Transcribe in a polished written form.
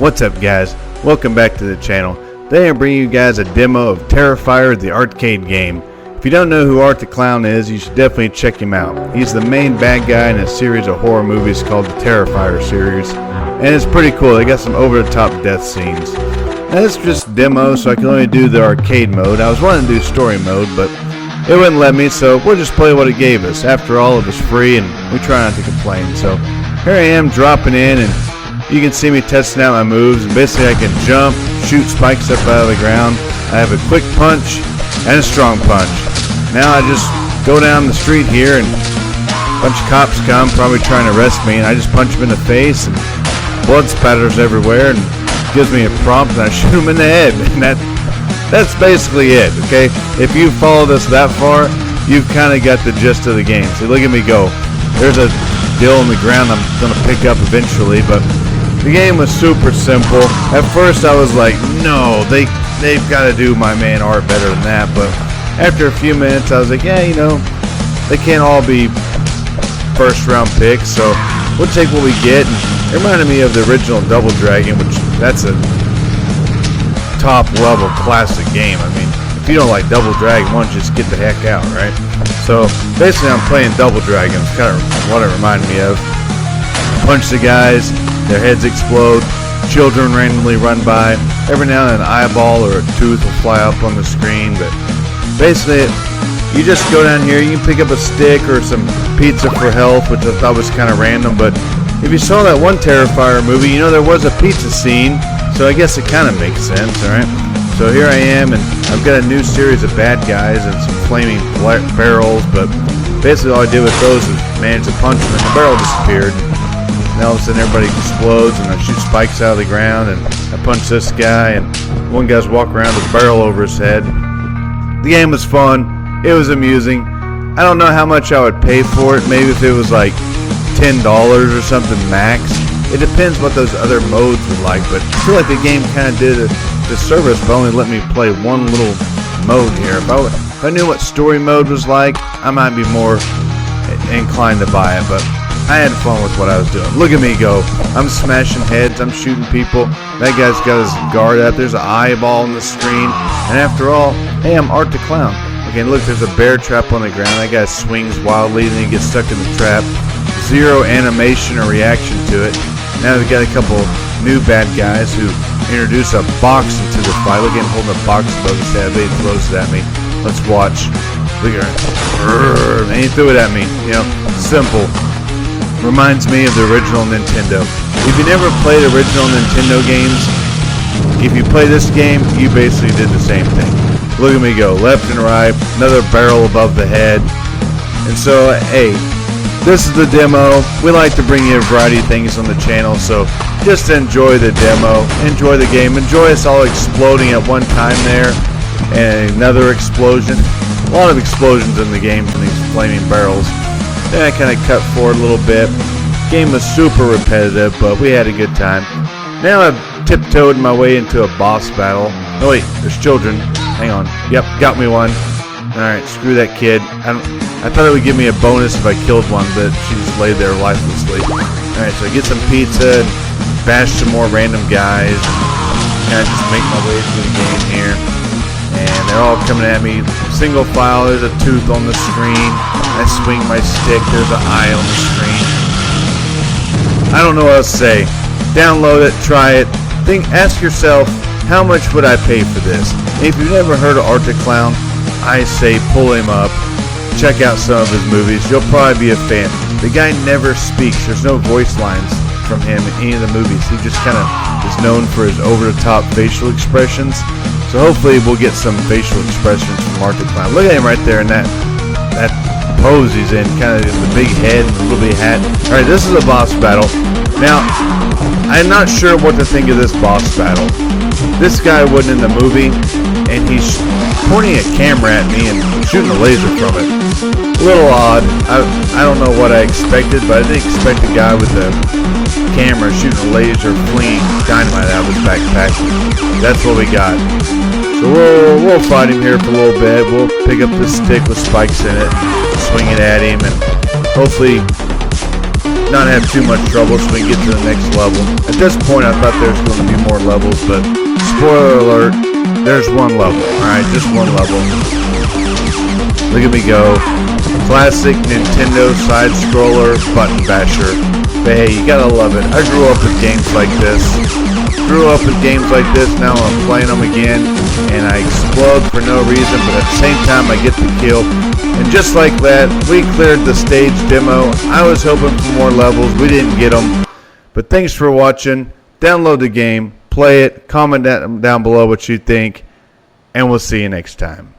What's up, guys? Welcome back to the channel. Today I'm bringing you guys a demo of Terrifier the Arcade game. If you don't know who Art the Clown is, you should definitely check him out. He's the main bad guy in a series of horror movies called the Terrifier series, and it's pretty cool. They got some over-the-top death scenes. Now this is just a demo, so I can only do the arcade mode. I was wanting to do story mode, but it wouldn't let me, so we'll just play what it gave us. After all, it was free, and we try not to complain. So here I am dropping in, and you can see me testing out my moves, and basically I can jump, shoot spikes up out of the ground. I have a quick punch and a strong punch. Now I just go down the street here and a bunch of cops come, probably trying to arrest me, and I just punch them in the face and blood spatters everywhere and gives me a prompt and I shoot them in the head. And that's basically it, okay? If you followed us that far, you've kind of got the gist of the game. See, look at me go. There's a deal on the ground I'm going to pick up eventually, but the game was super simple. At first I was like, no, they've got to do my man Art better than that. But after a few minutes I was like, yeah, you know, they can't all be first round picks, so we'll take what we get. And it reminded me of the original Double Dragon, which that's a top level classic game. I mean, if you don't like Double Dragon, why don't you just get the heck out, right? So basically I'm playing Double Dragon. It's kind of what it reminded me of. Punch the guys, their heads explode, children randomly run by, every now and then an eyeball or a tooth will fly up on the screen, but basically you just go down here, you can pick up a stick or some pizza for health, which I thought was kind of random, but if you saw that one Terrifier movie, you know there was a pizza scene, so I guess it kind of makes sense, alright? So here I am, and I've got a new series of bad guys and some flaming barrels, but basically all I did with those was manage to punch them and the barrel disappeared. And all of a sudden everybody explodes and I shoot spikes out of the ground and I punch this guy and one guy's walking around with a barrel over his head. The game was fun. It was amusing. I don't know how much I would pay for it. Maybe if it was like $10 or something max. It depends what those other modes were like, but I feel like the game kind of did a disservice by only letting me play one little mode here. If I knew what story mode was like, I might be more inclined to buy it, but I had fun with what I was doing. Look at me go. I'm smashing heads. I'm shooting people. That guy's got his guard up. There's an eyeball on the screen. And after all, hey, I'm Art the Clown. Okay, look, there's a bear trap on the ground. That guy swings wildly and then he gets stuck in the trap. Zero animation or reaction to it. Now we've got a couple new bad guys who introduce a box into the fight. Look at him holding a box above his head. He throws it at me. Let's watch. Look at her. And he threw it at me. You know, simple. Reminds me of the original Nintendo. If you never played original Nintendo games, if you play this game, you basically did the same thing. Look at me go, left and right, another barrel above the head. And so, hey, this is the demo. We like to bring you a variety of things on the channel, so just enjoy the demo, enjoy the game, enjoy us all exploding at one time there, and another explosion. A lot of explosions in the game from these flaming barrels. Then I kind of cut forward a little bit. Game was super repetitive, but we had a good time. Now I've tiptoed my way into a boss battle. Oh wait, there's children. Hang on. Yep, got me one. Alright, screw that kid. I thought it would give me a bonus if I killed one, but she just laid there lifelessly. Alright, so I get some pizza, bash some more random guys, kind of just make my way through the game here. And they're all coming at me. Single file, there's a tooth on the screen. I swing my stick, there's an eye on the screen. I don't know what else to say. Download it, try it. Ask yourself, how much would I pay for this? And if you've never heard of Art the Clown, I say pull him up. Check out some of his movies. You'll probably be a fan. The guy never speaks. There's no voice lines from him in any of the movies. He just kind of is known for his over-the-top facial expressions. So hopefully we'll get some facial expressions from Art the Clown. Look at him right there in that pose he's in, kind of the big head and the little big hat. Alright, this is a boss battle. Now, I'm not sure what to think of this boss battle. This guy wasn't in the movie, and he's pointing a camera at me and shooting a laser from it. A little odd. I don't know what I expected, but I didn't expect a guy with a camera shooting a laser flinging dynamite out of his backpack. That's what we got. So we'll fight him here for a little bit. We'll pick up this stick with spikes in it, swing it at him, and hopefully not have too much trouble so we can get to the next level. At this point, I thought there was going to be more levels, but spoiler alert, there's one level. Alright, just one level. Look at me go. Classic Nintendo side-scroller button basher. But hey, you gotta love it. I grew up with games like this. Now I'm playing them again, and I explode for no reason, but at the same time I get the kill. And just like that, we cleared the stage demo. I was hoping for more levels. We didn't get them. But thanks for watching. Download the game, play it, comment down below what you think, and we'll see you next time.